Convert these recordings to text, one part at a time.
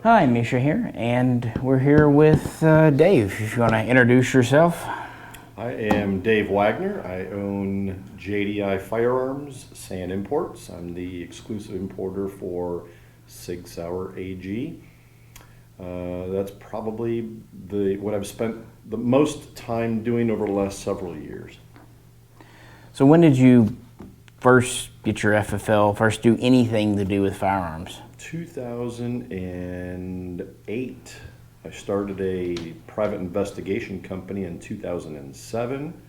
Hi, Misha here, and we're here with Dave. If you want to introduce yourself. I am Dave Wagner. I own JDI Firearms, Sand Imports. I'm the exclusive importer for SIG AG. That's probably what I've spent the most time doing over the last several years. So when did you first get your FFL, first do anything to do with firearms? 2008. I started a private investigation company in 2007,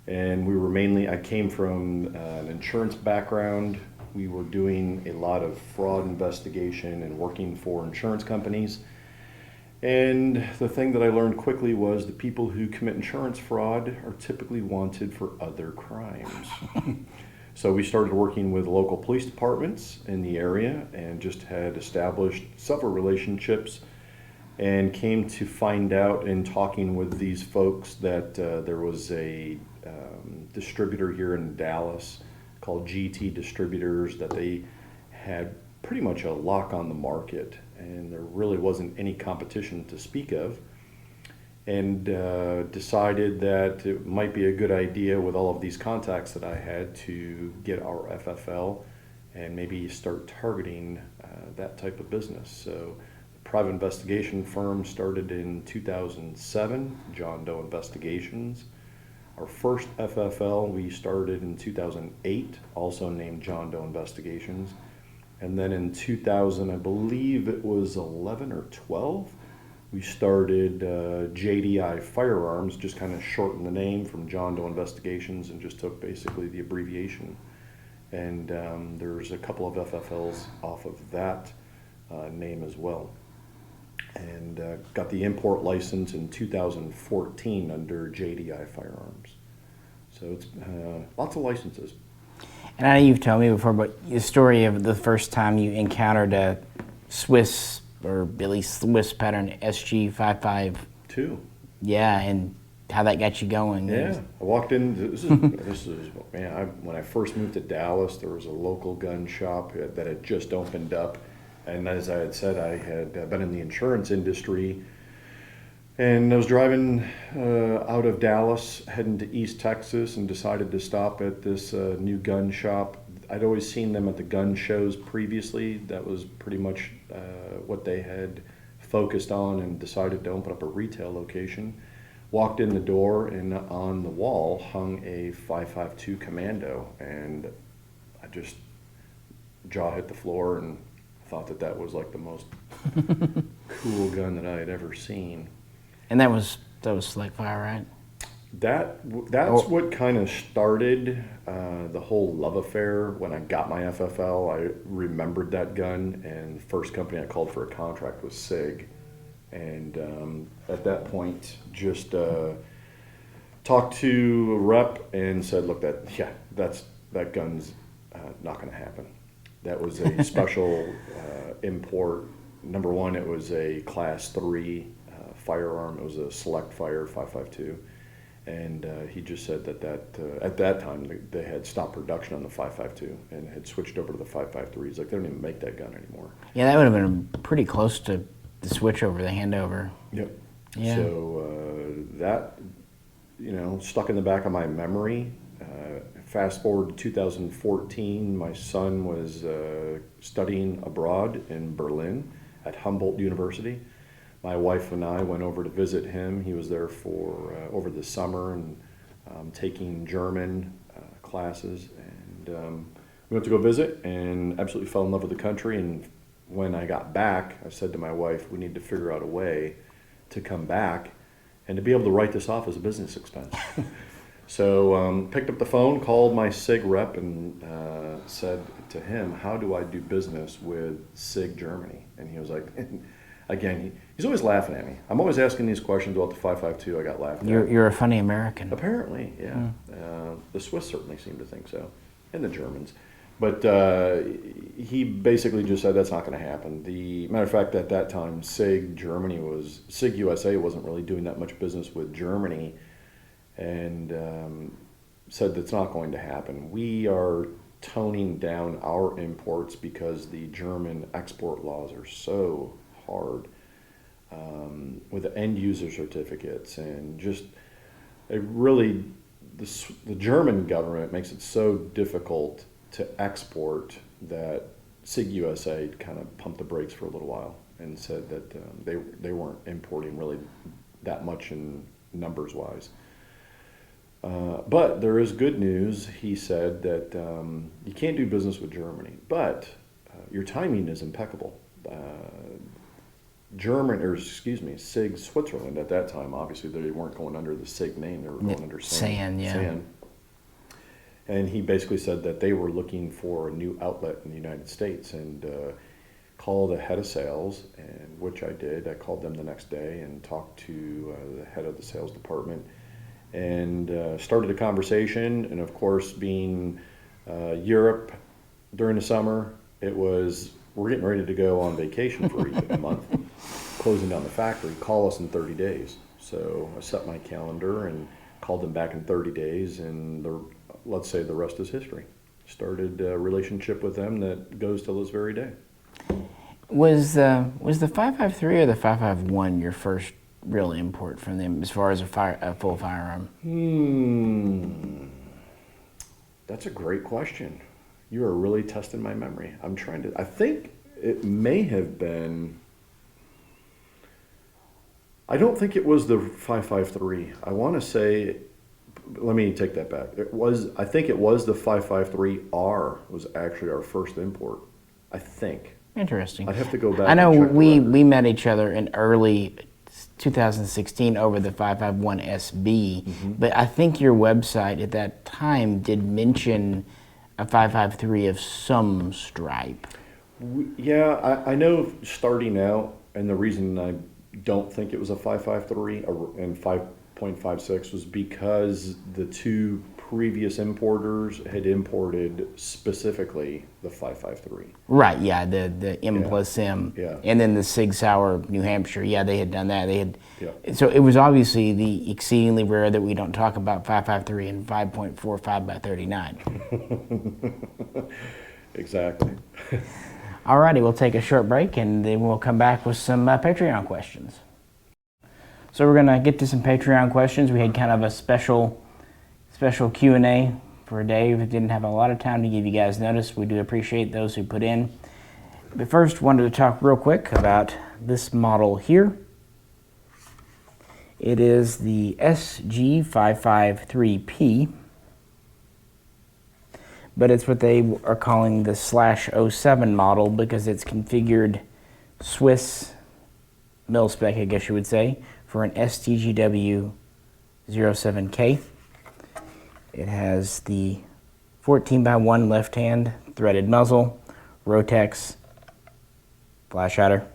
and I came from an insurance background. We were doing a lot of fraud investigation and working for insurance companies. And the thing that I learned quickly was the people who commit insurance fraud are typically wanted for other crimes. So we started working with local police departments in the area and just had established several relationships, and came to find out in talking with these folks that there was a distributor here in Dallas called GT Distributors, that they had pretty much a lock on the market and there really wasn't any competition to speak of, and decided that it might be a good idea with all of these contacts that I had to get our FFL and maybe start targeting that type of business. So private investigation firm started in 2007, John Doe Investigations. Our first FFL we started in 2008, also named John Doe Investigations. And then in 2000, I believe it was 11 or 12, we started JDI Firearms, just kind of shortened the name from John Doe Investigations and just took basically the abbreviation. And there's a couple of FFLs off of that name as well. And got the import license in 2014 under JDI Firearms. So it's lots of licenses. And I know you've told me before, but the story of the first time you encountered a Swiss, or at least Swiss pattern SG 5.52. Yeah, and how that got you going. Yeah, I walked in, when I first moved to Dallas, there was a local gun shop that had just opened up. And as I had said, I had been in the insurance industry, and I was driving out of Dallas, heading to East Texas, and decided to stop at this new gun shop. I'd always seen them at the gun shows previously. That was pretty much what they had focused on, and decided to open up a retail location. Walked in the door, and on the wall hung a 5.52 Commando, and I just jaw hit the floor and thought that was like the most cool gun that I had ever seen. And that was Slick Fire, right? That's what kind of started the whole love affair. When I got my FFL, I remembered that gun, and the first company I called for a contract was SIG. And at that point, just talked to a rep and said, look, that gun's not going to happen. That was a special import. Number one, it was a class 3 firearm. It was a select fire 5.52. And he just said that at that time they had stopped production on the 5.52 and had switched over to the 5.53. He's like, they don't even make that gun anymore. Yeah, that would have been pretty close to the switch over, the handover. Yep. Yeah. So that, stuck in the back of my memory. Fast forward to 2014, my son was studying abroad in Berlin at Humboldt University. My wife and I went over to visit him. He was there for over the summer and taking German classes. And we went to go visit and absolutely fell in love with the country. And when I got back, I said to my wife, we need to figure out a way to come back and to be able to write this off as a business expense. So picked up the phone, called my SIG rep, and said to him, how do I do business with SIG Germany? And he was like, again, he's always laughing at me. I'm always asking these questions about the 5.52. I got laughed at. You're a funny American. Apparently, yeah. The Swiss certainly seem to think so, and the Germans. But he basically just said that's not going to happen. The matter of fact, at that time, SIG USA wasn't really doing that much business with Germany, and said that's not going to happen. We are toning down our imports because the German export laws are so hard with the end user certificates, and just it really, the German government makes it so difficult to export that SIG USA kind of pumped the brakes for a little while and said that they weren't importing really that much in numbers wise. But there is good news. He said that you can't do business with Germany, but your timing is impeccable. SIG Switzerland at that time, obviously they weren't going under the SIG name, they were going under SAN. SAN. And he basically said that they were looking for a new outlet in the United States, and called the head of sales, and which I did. I called them the next day and talked to the head of the sales department, and started a conversation. And of course, being Europe during the summer, we're getting ready to go on vacation for a month, closing down the factory. Call us in 30 days. So I set my calendar and called them back in 30 days, and let's say the rest is history. Started a relationship with them that goes till this very day. Was the 553 or the 551 your first real import from them as far as a full firearm? That's a great question. You are really testing my memory. I think it may have been, I don't think it was the 553. I want to say, let me take that back. I think it was the 553R was actually our first import, I think. Interesting. I'd have to go back. I know and check we met each other in early 2016 over the 551 SB, but I think your website at that time did mention a 553 of some stripe. Yeah, I know starting out, and the reason I don't think it was a 553 and 5.56 was because the two previous importers had imported specifically the 553. Right, yeah, the M plus M. Yeah. And then the SIG Sauer, New Hampshire, yeah, they had done that. So it was obviously the exceedingly rare that we don't talk about 553 and 5.45 by 39. Exactly. Alrighty, we'll take a short break and then we'll come back with some Patreon questions. So we're gonna get to some Patreon questions. We had kind of a special Q&A for Dave. Didn't have a lot of time to give you guys notice. We do appreciate those who put in. But first, wanted to talk real quick about this model here. It is the SG553P, but it's what they are calling the /07 model because it's configured Swiss mil-spec, I guess you would say, for an STGW 07K. It has the 14x1 left-hand threaded muzzle, Rotex flash-hider,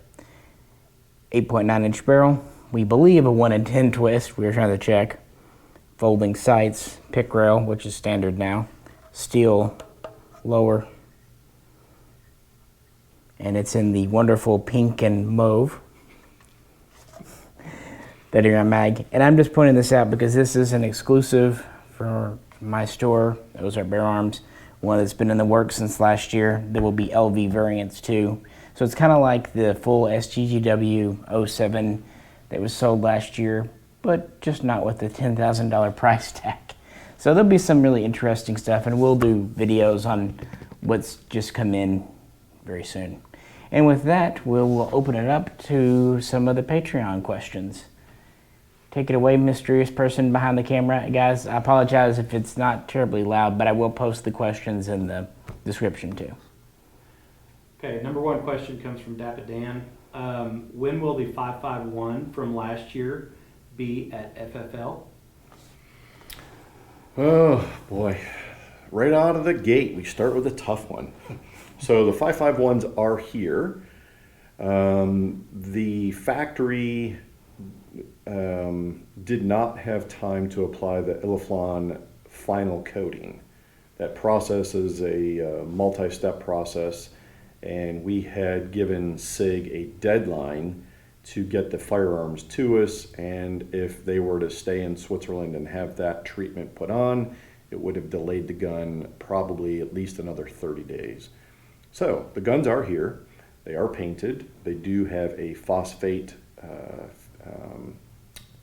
8.9-inch barrel. We believe a 1 in 10 twist. We were trying to check. Folding sights, pick rail, which is standard now, steel lower, and it's in the wonderful pink and mauve 30-round mag. And I'm just pointing this out because this is an exclusive for my store, Ozark Bear Arms, one that's been in the works since last year. There will be LV variants too. So it's kind of like the full STGW 07 that was sold last year, but just not with the $10,000 price tag. So there'll be some really interesting stuff, and we'll do videos on what's just come in very soon. And with that, we'll open it up to some of the Patreon questions. Take it away, mysterious person behind the camera. Guys, I apologize if it's not terribly loud, but I will post the questions in the description too. Okay, number one question comes from dapadan. When will the 551 from last year be at FFL? Oh boy, right out of the gate, we start with a tough one. So the 551s are here. The factory did not have time to apply the Illaflon final coating. That process is a multi-step process, and we had given SIG a deadline to get the firearms to us, and if they were to stay in Switzerland and have that treatment put on, it would have delayed the gun probably at least another 30 days. So the guns are here. They are painted. They do have a phosphate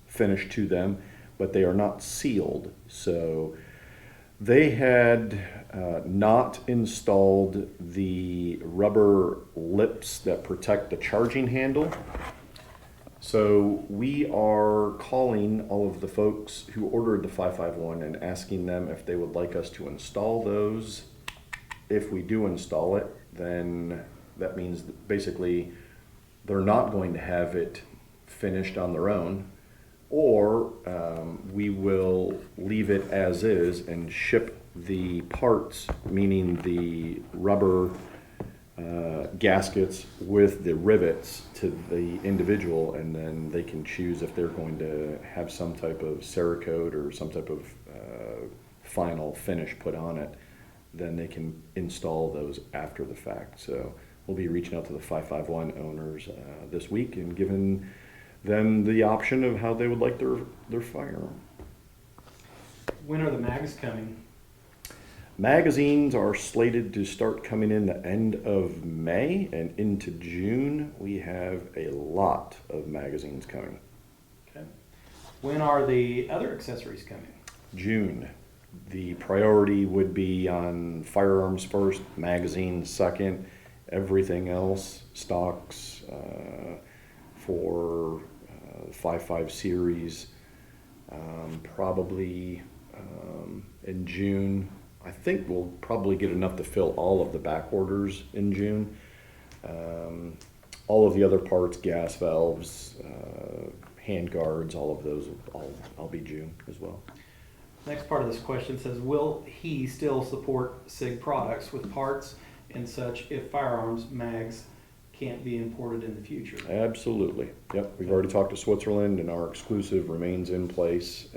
finish to them, but they are not sealed. So they had not installed the rubber lips that protect the charging handle. So we are calling all of the folks who ordered the 551 and asking them if they would like us to install those. If we do install it, then that means that basically they're not going to have it finished on their own, or we will leave it as is and ship the parts, meaning the rubber gaskets with the rivets, to the individual, and then they can choose if they're going to have some type of Cerakote or some type of final finish put on it. Then they can install those after the fact. So we'll be reaching out to the 551 owners this week and giving them the option of how they would like their firearm. When are the mags coming? Magazines are slated to start coming in the end of May and into June. We have a lot of magazines coming. Okay. When are the other accessories coming? June. The priority would be on firearms first, magazines second, everything else, stocks for 5.5 series, probably in June. I think we'll probably get enough to fill all of the back orders in June. All of the other parts, gas valves, handguards, all of those, I'll be June as well. Next part of this question says, will he still support SIG products with parts and such if firearms mags can't be imported in the future? Absolutely. Yep, we've already talked to Switzerland, and our exclusive remains in place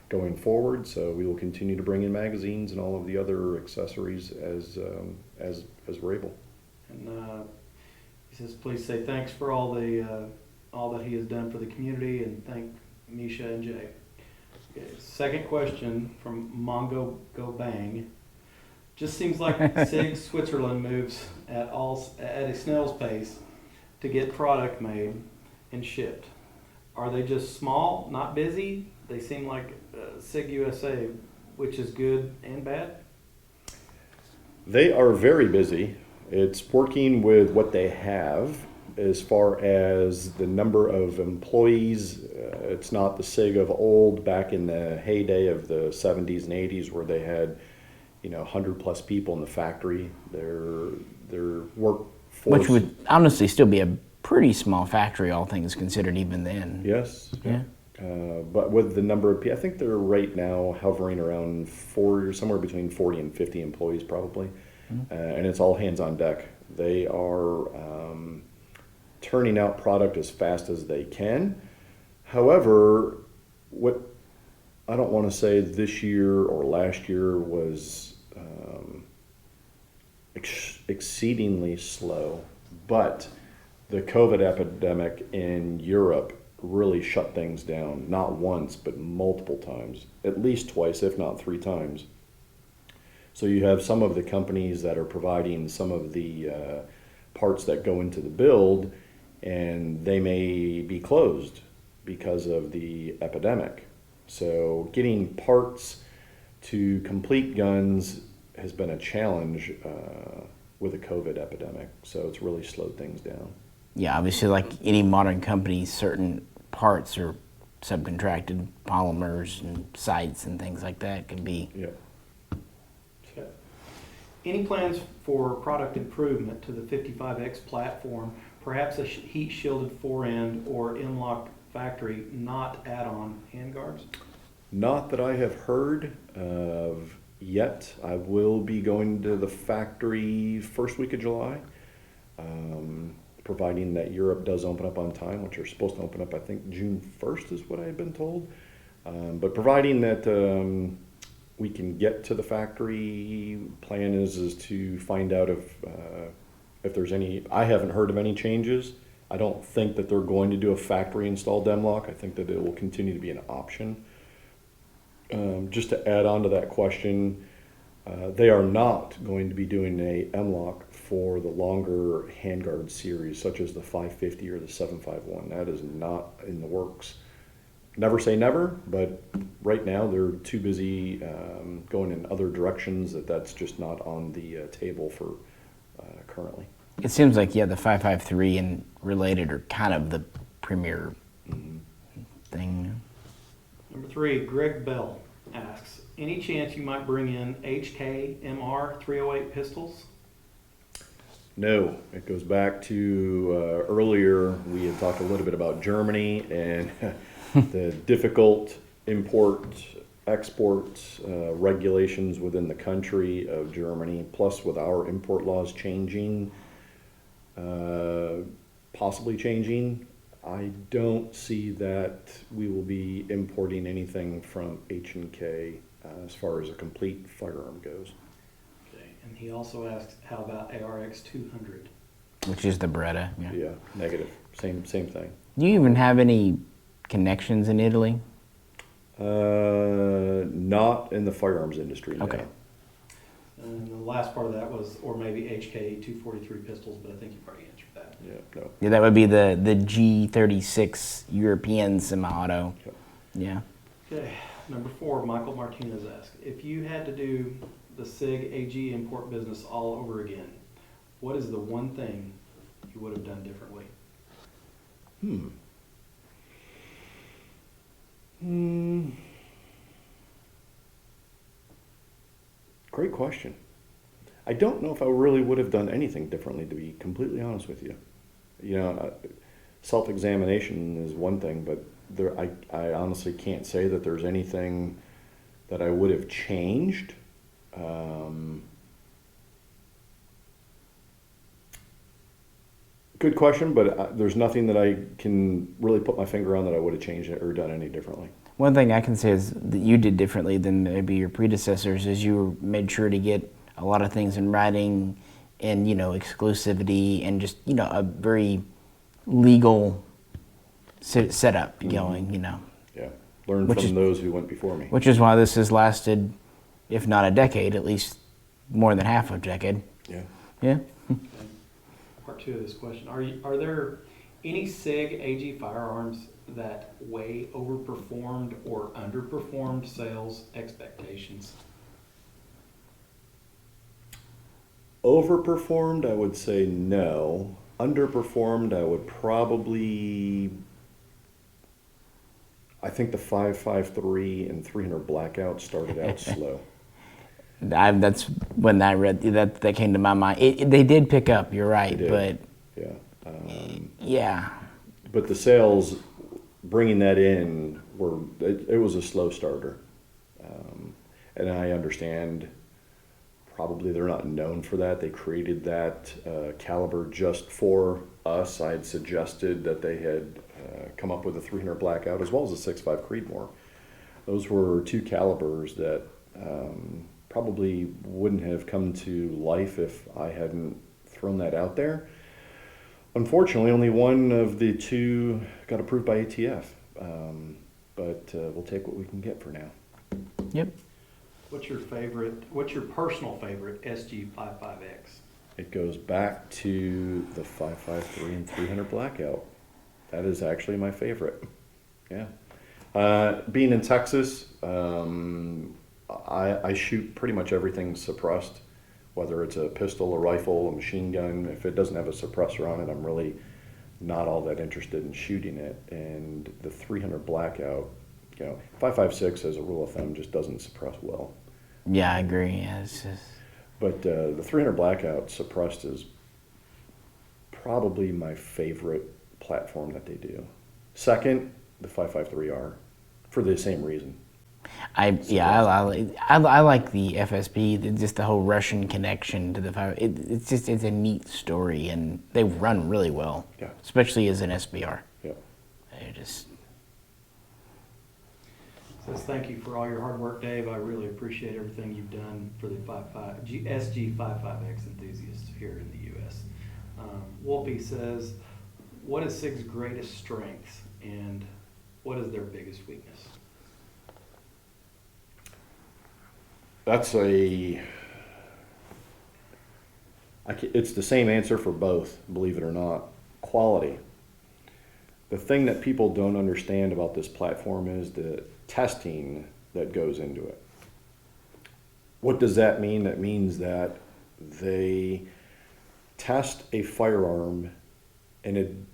going forward. So we will continue to bring in magazines and all of the other accessories as we're able. And he says, please say thanks for all that he has done for the community, and thank Mischa and Jay. Okay, second question from Mongo Go Bang. Just seems like SIG Switzerland moves at a snail's pace to get product made and shipped. Are they just small, not busy? They seem like SIG USA, which is good and bad. They are very busy. It's working with what they have as far as the number of employees. It's not the SIG of old back in the heyday of the 70s and 80s where they had 100 plus people in the factory. Their workforce, Which would honestly still be a pretty small factory, all things considered, even then. Yes. Yeah. But with the number of people, I think they're right now hovering around 40, somewhere between 40 and 50 employees probably. Mm-hmm. And it's all hands on deck. They are turning out product as fast as they can. However, what I don't want to say this year or last year was exceedingly slow, but the COVID epidemic in Europe really shut things down, not once, but multiple times, at least twice, if not 3 times. So you have some of the companies that are providing some of the parts that go into the build, and they may be closed because of the epidemic. So getting parts to complete guns has been a challenge with the COVID epidemic. So it's really slowed things down. Yeah, obviously, like any modern company, certain parts are subcontracted, polymers and sites and things like that can be. Yep. Okay. Any plans for product improvement to the 55X platform, perhaps a heat shielded forend or Mlok factory, not add-on handguards? Not that I have heard of yet. I will be going to the factory first week of July, providing that Europe does open up on time, which are supposed to open up, I think, June 1st is what I have been told. But providing that we can get to the factory, plan is to find out if there's any. I haven't heard of any changes. I don't think that they're going to do a factory installed Mlok. I think that it will continue to be an option. Just to add on to that question, they are not going to be doing a Mlok for the longer handguard series, such as the 550 or the 751. That is not in the works. Never say never, but right now they're too busy going in other directions that's just not on the table for currently. It seems like, yeah, the 553 and related are kind of the premier thing. Number 3, Greg Bell asks, any chance you might bring in HK-MR 308 pistols? No, it goes back to earlier we had talked a little bit about Germany and the difficult export regulations within the country of Germany, plus with our import laws changing, possibly changing, I don't see that we will be importing anything from H&K as far as a complete firearm goes. Okay, and he also asks, how about ARX 200? Which is the Beretta. Yeah. Yeah, negative. Same thing. Do you even have any connections in Italy? Not in the firearms industry. Okay. No. And the last part of that was, or maybe HK 243 pistols, but I think you probably answered that. Yeah, no. Yeah, that would be the G36 European semi-auto. Yep. Yeah. Okay, number 4, Michael Martinez asks, if you had to do the SIG AG import business all over again, what is the one thing you would have done differently? Great question. I don't know if I really would have done anything differently, to be completely honest with you. You know, self-examination is one thing, but I honestly can't say that there's anything that I would have changed. Good question, but there's nothing that I can really put my finger on that I would have changed or done any differently. One thing I can say is that you did differently than maybe your predecessors is you made sure to get a lot of things in writing and, exclusivity and just, a very legal setup going, Yeah, learn from those who went before me. Which is why this has lasted, if not a decade, at least more than half a decade. Yeah. Yeah. Okay. Part 2 of this question, are there any SIG AG firearms that way overperformed or underperformed sales expectations? Overperformed, I would say no. Underperformed, I would probably. I think the 5.53 and 300 blackout started out slow. That's when I read that came to my mind. They did pick up. You're right, but yeah. But the sales, bringing that in, it was a slow starter, and I understand. Probably they're not known for that. They created that caliber just for us. I had suggested that they had come up with a 300 blackout as well as a 6.5 Creedmoor. Those were 2 calibers that probably wouldn't have come to life if I hadn't thrown that out there. Unfortunately, only one of the 2 got approved by ATF, but we'll take what we can get for now. Yep. What's your personal favorite SG55X? It goes back to the 5.53 and 300 blackout. That is actually my favorite. Yeah. Being in Texas, I shoot pretty much everything suppressed, whether it's a pistol, a rifle, a machine gun. If it doesn't have a suppressor on it, I'm really not all that interested in shooting it. And the 300 blackout, 5.56 as a rule of thumb just doesn't suppress well. Yeah, I agree. Yeah, But the 300 blackout suppressed is probably my favorite platform that they do. Second, the 5.53R, for the same reason. I like the FSP, just the whole Russian connection to the 5. It's a neat story, and they run really well. Yeah. Especially as an SBR. Yeah. Says thank you for all your hard work, Dave. I really appreciate everything you've done for the SG55X enthusiasts here in the U.S. Wolfie says, what is SIG's greatest strength and what is their biggest weakness? That's a It's the same answer for both, believe it or not. Quality. The thing that people don't understand about this platform is the testing that goes into it. What does that mean? That means that they test a firearm, and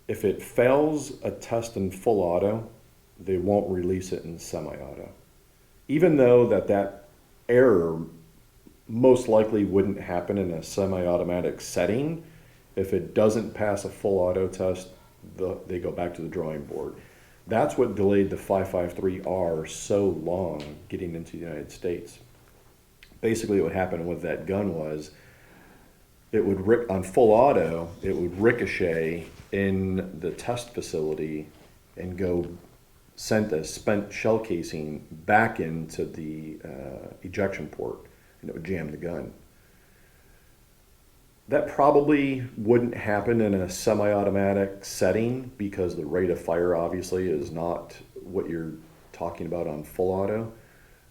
if it fails a test in full auto, they won't release it in semi-auto. Even though that error most likely wouldn't happen in a semi-automatic setting, if it doesn't pass a full auto test, they go back to the drawing board. That's what delayed the 553R so long getting into the United States. Basically what happened with that gun was it would on full auto, it would ricochet in the test facility and sent a spent shell casing back into the ejection port, and it would jam the gun. That probably wouldn't happen in a semi-automatic setting because the rate of fire obviously is not what you're talking about on full auto.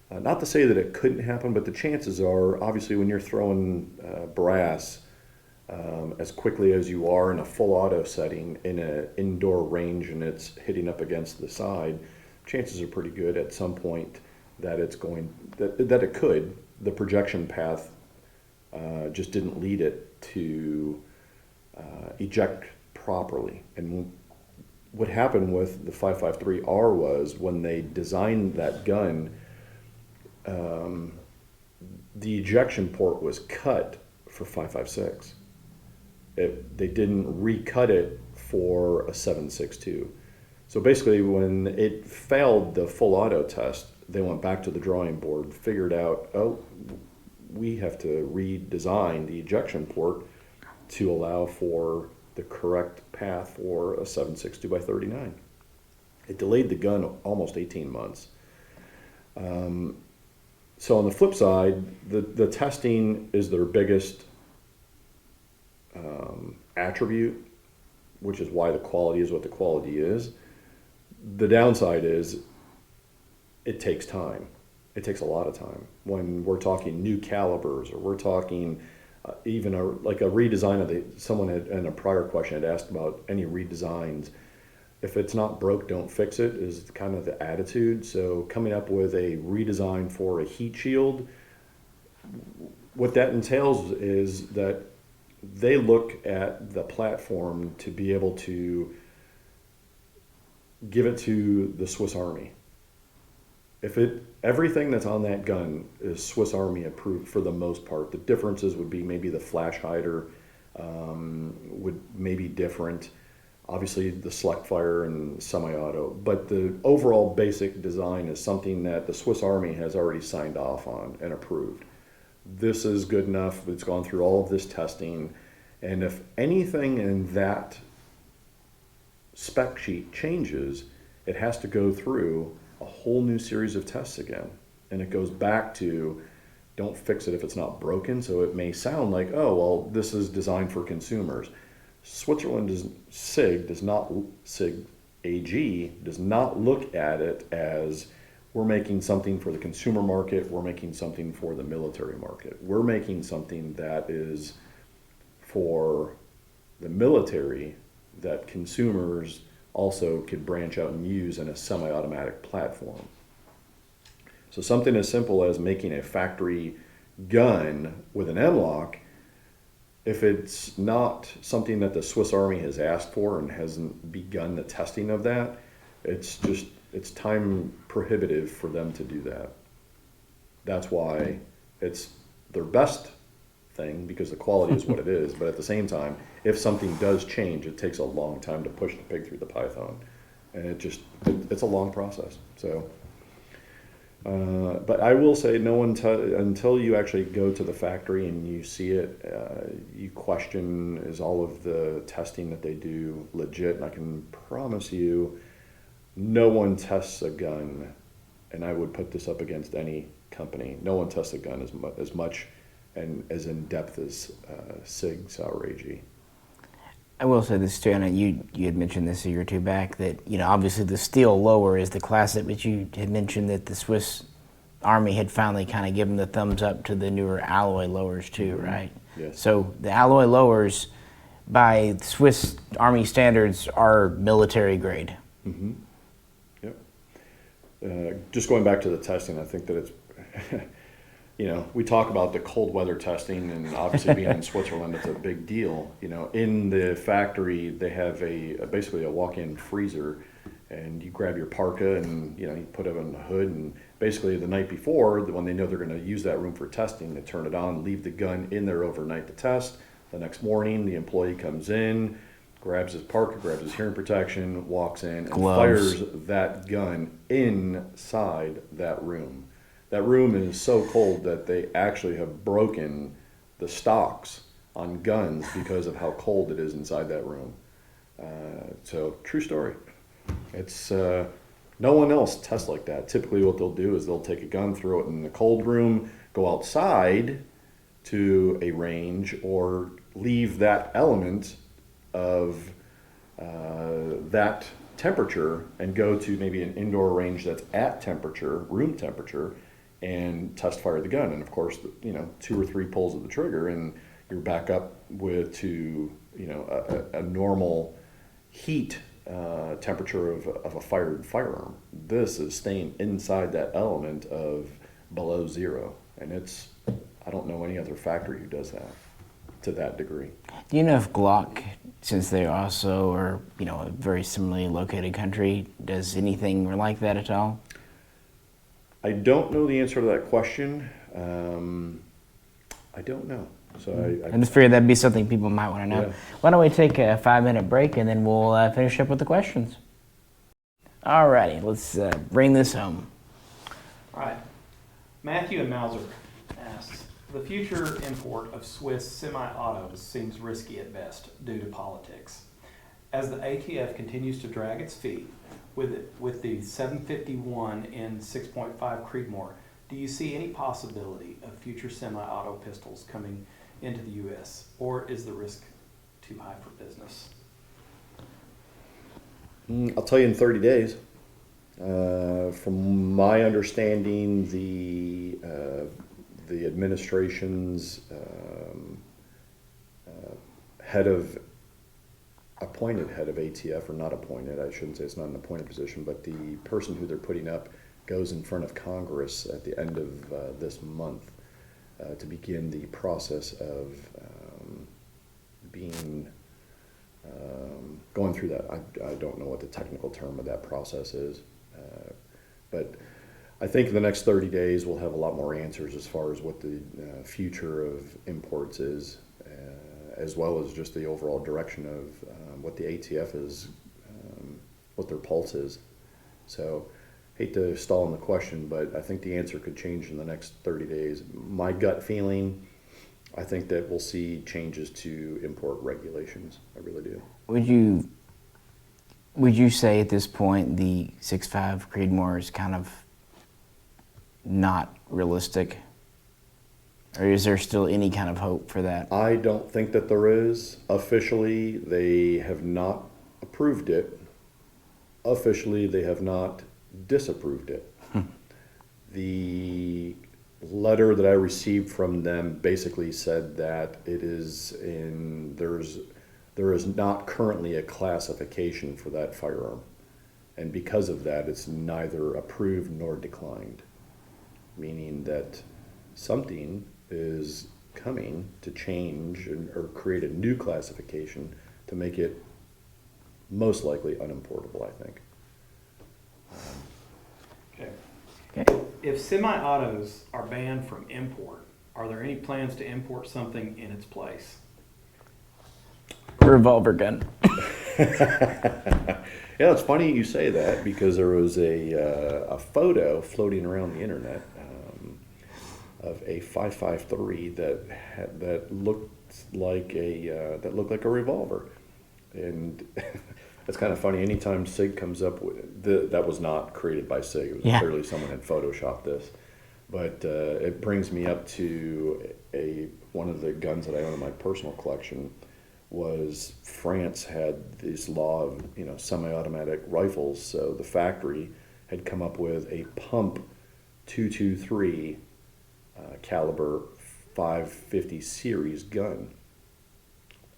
Not to say that it couldn't happen, but the chances are, obviously when you're throwing brass as quickly as you are in a full auto setting in an indoor range and it's hitting up against the side, chances are pretty good at some point that that it could. The projection path just didn't lead it to eject properly. And what happened with the 553R was when they designed that gun, the ejection port was cut for 556. They didn't recut it for a 7.62. So basically when it failed the full auto test, they went back to the drawing board, figured out, oh, we have to redesign the ejection port to allow for the correct path for a 7.62 by 39. It delayed the gun almost 18 months. So on the flip side, the testing is their biggest attribute, which is why the quality is what the quality is. The downside is it takes time. It takes a lot of time. When we're talking new calibers, or we're talking even like a redesign of someone in a prior question had asked about any redesigns. If it's not broke, don't fix it is kind of the attitude. So coming up with a redesign for a heat shield, what that entails is that they look at the platform to be able to give it to the Swiss Army. If everything that's on that gun is Swiss Army approved for the most part, the differences would be maybe the flash hider would maybe different. Obviously the select fire and semi-auto, but the overall basic design is something that the Swiss Army has already signed off on and approved. This is good enough, it's gone through all of this testing, and if anything in that spec sheet changes, it has to go through a whole new series of tests again. And it goes back to, don't fix it if it's not broken. So it may sound like, oh, well, this is designed for consumers. SIG AG does not look at it as we're making something for the consumer market, we're making something for the military market. We're making something that is for the military that consumers also could branch out and use in a semi-automatic platform. So something as simple as making a factory gun with an Mlok, if it's not something that the Swiss Army has asked for and hasn't begun the testing of that, it's time prohibitive for them to do that. That's why it's their best thing, because the quality is what it is, but at the same time, if something does change, it takes a long time to push the pig through the python, and it's a long process. So but I will say, no one until you actually go to the factory and you see it, you question, is all of the testing that they do legit? And I can promise you, no one tests a gun, and I would put this up against any company, no one tests a gun as much and as in depth as SIG AG. I will say this too, and you had mentioned this a year or two back, that obviously the steel lower is the classic, but you had mentioned that the Swiss Army had finally kind of given the thumbs up to the newer alloy lowers too, right? Yes. So the alloy lowers, by Swiss Army standards, are military grade. Mm-hmm. Yep. Just going back to the testing, I think that it's, we talk about the cold weather testing, and obviously being in Switzerland, it's a big deal. In the factory, they have basically a walk-in freezer, and you grab your parka and, you put it on the hood, and basically the night before, when they know they're going to use that room for testing, they turn it on, leave the gun in there overnight to test. The next morning, the employee comes in, grabs his parka, grabs his hearing protection, walks in, and Gloves. fires that gun inside that room. That room is so cold that they actually have broken the stocks on guns because of how cold it is inside that room. So, true story. It's no one else tests like that. Typically what they'll do is they'll take a gun, throw it in the cold room, go outside to a range, or leave that element of that temperature and go to maybe an indoor range that's at temperature, room temperature, and test fire the gun. And of course, 2 or 3 pulls of the trigger and you're back up to a normal heat temperature of a fired firearm. This is staying inside that element of below zero, and I don't know any other factory who does that to that degree. Do you know if Mlok, since they also are, a very similarly located country, does anything like that at all? I don't know the answer to that question. I don't know. So I just figured that'd be something people might want to know. Yeah. Why don't we take a 5-minute break and then we'll finish up with the questions. Alrighty, let's bring this home. All right. Matthew and Mauser asks, the future import of Swiss semi-autos seems risky at best due to politics. As the ATF continues to drag its feet with the 751 in 6.5 Creedmoor, do you see any possibility of future semi-auto pistols coming into the U.S., or is the risk too high for business? I'll tell you in 30 days. From my understanding, the administration's appointed head of ATF, or not appointed, I shouldn't say it's not an appointed position, but the person who they're putting up goes in front of Congress at the end of this month to begin the process of going through that. I don't know what the technical term of that process is, but I think in the next 30 days we'll have a lot more answers as far as what the future of imports is, as well as just the overall direction of what the ATF is, what their pulse is. So, hate to stall on the question, but I think the answer could change in the next 30 days. My gut feeling, I think that we'll see changes to import regulations. I really do. Would you say at this point the 6.5 Creedmoor is kind of not realistic? Or is there still any kind of hope for that? I don't think that there is. Officially, they have not approved it. Officially, they have not disapproved it. The letter that I received from them basically said that there is not currently a classification for that firearm. And because of that, it's neither approved nor declined, meaning that something is coming to change or create a new classification to make it most likely unimportable, I think. Okay. If semi-autos are banned from import, are there any plans to import something in its place? A revolver gun. Yeah, it's funny you say that, because there was a photo floating around the internet of a 5.53 that looked like a revolver, and it's kind of funny. Anytime SIG comes up with that was not created by SIG. It was clearly someone had photoshopped this, but it brings me up to one of the guns that I own in my personal collection. Was France had this law of semi-automatic rifles, so the factory had come up with a pump .223 caliber 550 series gun.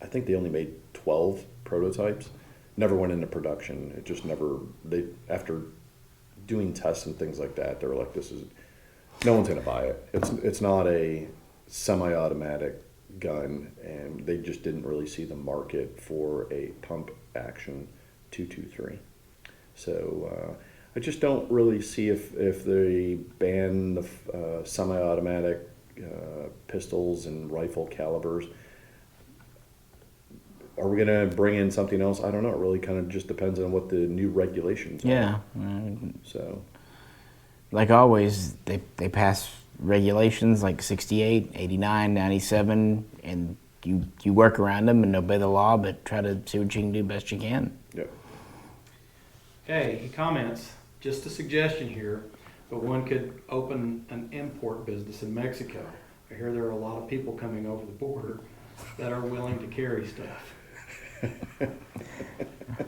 I think they only made 12 prototypes. Never went into production. It just never, after doing tests and things like that, they were like, no one's going to buy it. It's not a semi-automatic gun, and they just didn't really see the market for a pump action 223. So I just don't really see if they ban the semi-automatic pistols and rifle calibers. Are we going to bring in something else? I don't know. It really kind of just depends on what the new regulations are. Yeah. So, like always, they pass regulations like 68, 89, 97, and you work around them and obey the law, but try to see what you can do best you can. yep. Okay, he comments, just a suggestion here, but one could open an import business in Mexico. I hear there are a lot of people coming over the border that are willing to carry stuff.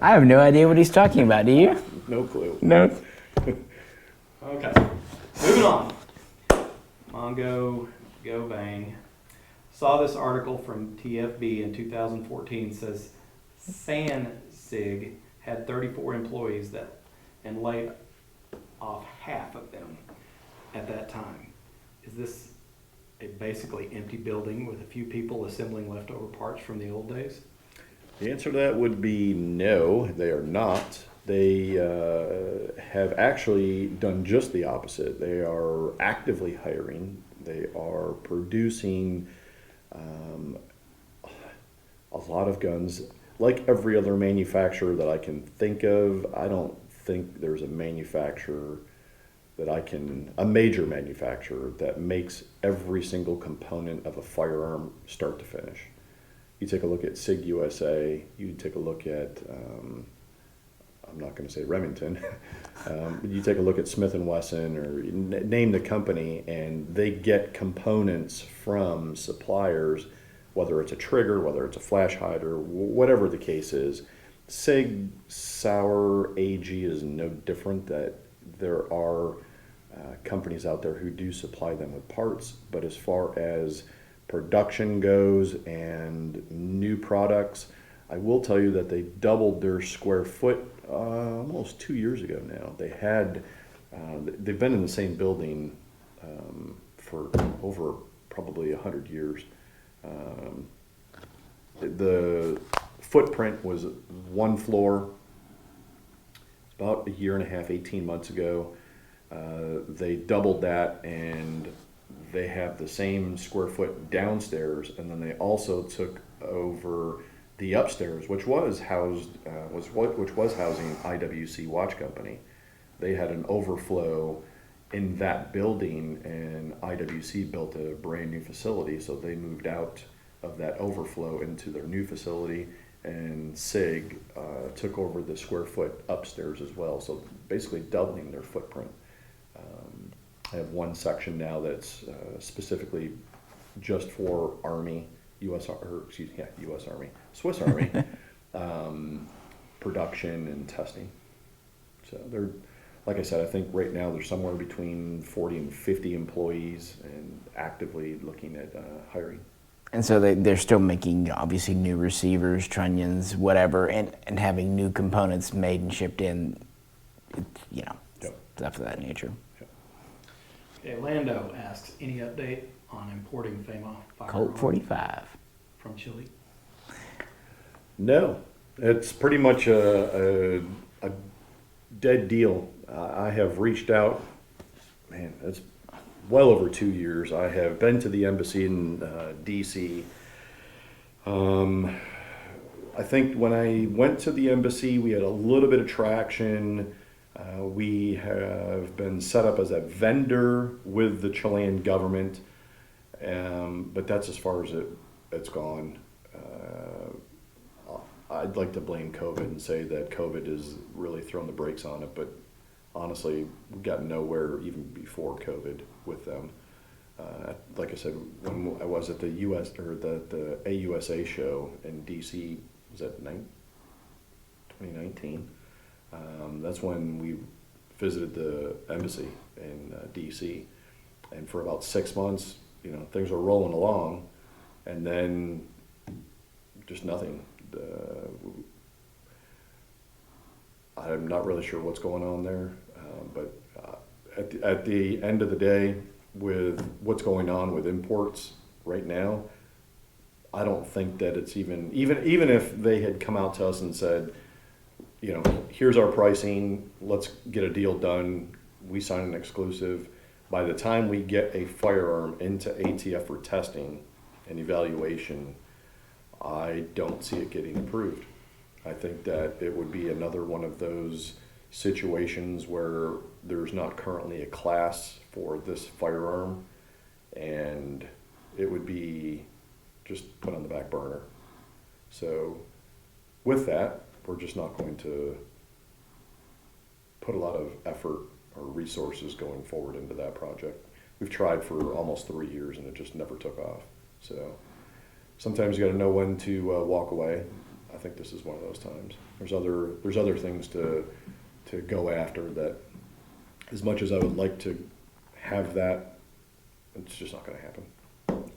I have no idea what he's talking about, do you? No clue. No. Okay, moving on. Mongo Go Bang. Saw this article from TFB in 2014. Says SIG had 34 employees and laid off half of them at that time. Is this a basically empty building with a few people assembling leftover parts from the old days? The answer to that would be no, they are not. They have actually done just the opposite. They are actively hiring. They are producing a lot of guns. Like every other manufacturer that I can think of, I don't think there's a manufacturer a major manufacturer that makes every single component of a firearm start to finish. You take a look at SIG USA, you take a look at, I'm not going to say Remington, you take a look at Smith & Wesson or name the company, and they get components from suppliers, whether it's a trigger, whether it's a flash hider, whatever the case is. SIG Sauer AG is no different. That there are companies out there who do supply them with parts, but as far as production goes and new products, I will tell you that they doubled their square foot almost 2 years ago now. They've been in the same building for over probably 100 years. The footprint was one floor about a year and a half, 18 months ago. They doubled that, and they have the same square foot downstairs, and then they also took over the upstairs, which was housing IWC Watch Company. They had an overflow in that building, and IWC built a brand new facility, so they moved out of that overflow into their new facility, and SIG took over the square foot upstairs as well, so basically doubling their footprint. I have one section now that's specifically just for Army, U.S. Army, Swiss Army, production and testing. So they're, like I said, I think right now there's somewhere between 40 and 50 employees and actively looking at hiring. And so they're still making, obviously, new receivers, trunnions, whatever, and having new components made and shipped in, Yep. stuff of that nature. Yep. Okay, Lando asks, any update on importing FAMA Colt 45. from Chile? No, it's pretty much a dead deal. I have reached out, man, it's well over 2 years. I have been to the embassy in DC. I think when I went to the embassy, we had a little bit of traction. We have been set up as a vendor with the Chilean government, but that's as far as it's gone. I'd like to blame COVID and say that COVID has really thrown the brakes on it, but honestly, we got nowhere even before COVID with them. Like I said, when I was at the the AUSA show in DC, was that 2019? That's when we visited the embassy in DC, and for about 6 months, you know, things are rolling along, and then just nothing. I'm not really sure what's going on there, but at the end of the day, with what's going on with imports right now, I don't think that it's even if they had come out to us and said, you know, here's our pricing, let's get a deal done, we sign an exclusive. By the time we get a firearm into ATF for testing and evaluation, I don't see it getting approved. I think that it would be another one of those situations where there's not currently a class for this firearm, and it would be just put on the back burner. So with that, we're just not going to put a lot of effort or resources going forward into that project. We've tried for almost 3 years and it just never took off. So sometimes you got to know when to walk away. I think this is one of those times. There's other things to go after that, as much as I would like to have that, it's just not going to happen.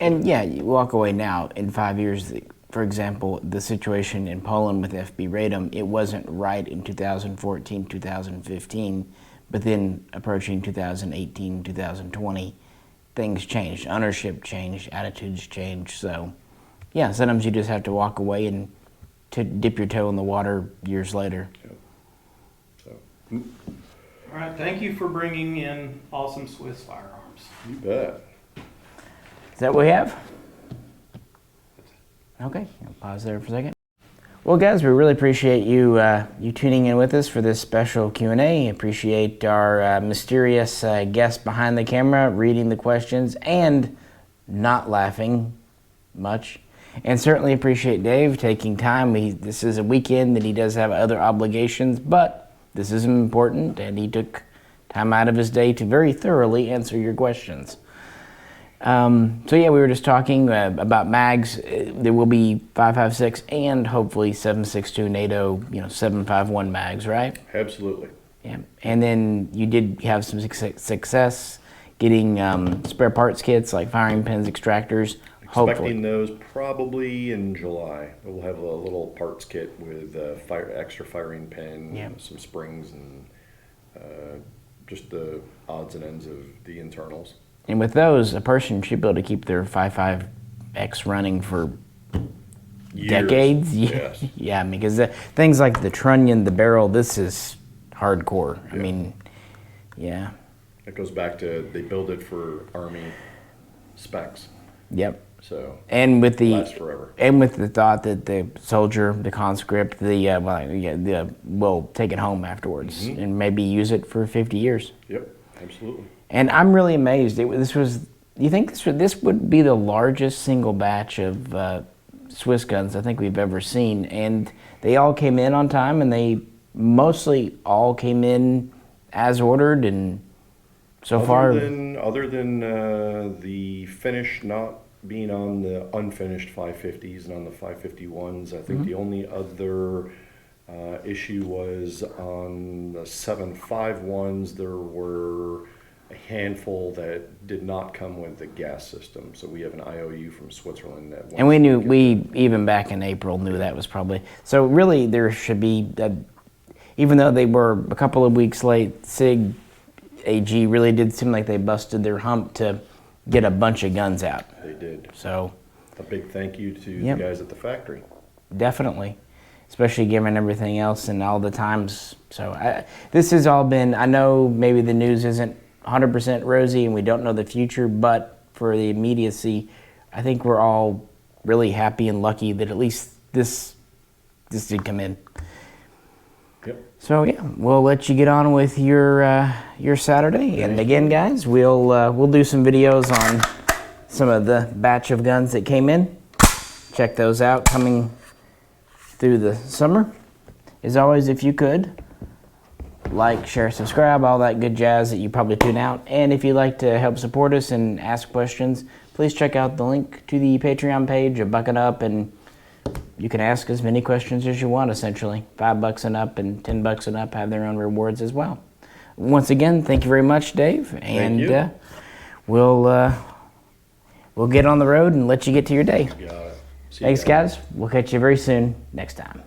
And yeah, you walk away now. In 5 years, for example, the situation in Poland with FB Radom, it wasn't right in 2014, 2015, but then approaching 2018, 2020, things changed. Ownership changed, attitudes changed. So yeah, sometimes you just have to walk away and to dip your toe in the water years later. Yeah. So, All right, thank you for bringing in awesome Swiss firearms. you bet. Is that what we have? Okay, I'll pause there for a second. Well, guys, we really appreciate you you tuning in with us for this special Q&A. Appreciate our mysterious guest behind the camera reading the questions and not laughing much. And certainly appreciate Dave taking time. This is a weekend that he does have other obligations, but this is important, and he took time out of his day to very thoroughly answer your questions. So yeah, we were just talking about mags. There will be 5.56 and hopefully 7.62 NATO, 7.51 mags, right? Absolutely. Yeah, and then you did have some success getting spare parts kits like firing pins, extractors. Expecting those probably in July. We'll have a little parts kit with extra firing pin, some springs, and just the odds and ends of the internals. And with those, a person should be able to keep their 5.5X running for Years. decades. Yes. Yeah, because things like the trunnion, the barrel, this is hardcore. Yeah. I mean, yeah. It goes back to they build it for Army specs. Yep. So and with the lasts forever. And with the thought that the soldier, the conscript, will take it home afterwards and maybe use it for 50 years. Yep, absolutely. And I'm really amazed. You think this would be the largest single batch of Swiss guns I think we've ever seen, and they all came in on time, and they mostly all came in as ordered, and so far. Other than the finish not being on the unfinished 550s and on the 551s, I think the only other issue was on the 751s. There were a handful that did not come with the gas system, so we have an IOU from Switzerland that. And we even back in April knew that was probably so. Really, there should be, even though they were a couple of weeks late, SIG AG really did seem like they busted their hump to get a bunch of guns out. They did. So a big thank you to the guys at the factory. Definitely, especially given everything else and all the times. So this has all been, I know maybe the news isn't 100% rosy and we don't know the future, but for the immediacy, I think we're all really happy and lucky that at least this did come in. Yep. So yeah, we'll let you get on with your Saturday. And again, guys, we'll do some videos on some of the batch of guns that came in. Check those out coming through the summer. As always, if you could like, share, subscribe, all that good jazz that you probably tune out. And if you'd like to help support us and ask questions, please check out the link to the Patreon page of Buck It Up, and you can ask as many questions as you want, essentially. $5 and up and $10 and up have their own rewards as well. Once again, thank you very much, Dave. And Thank you. we'll get on the road and let you get to your day. Got it. See you Thanks, guys. We'll catch you very soon next time.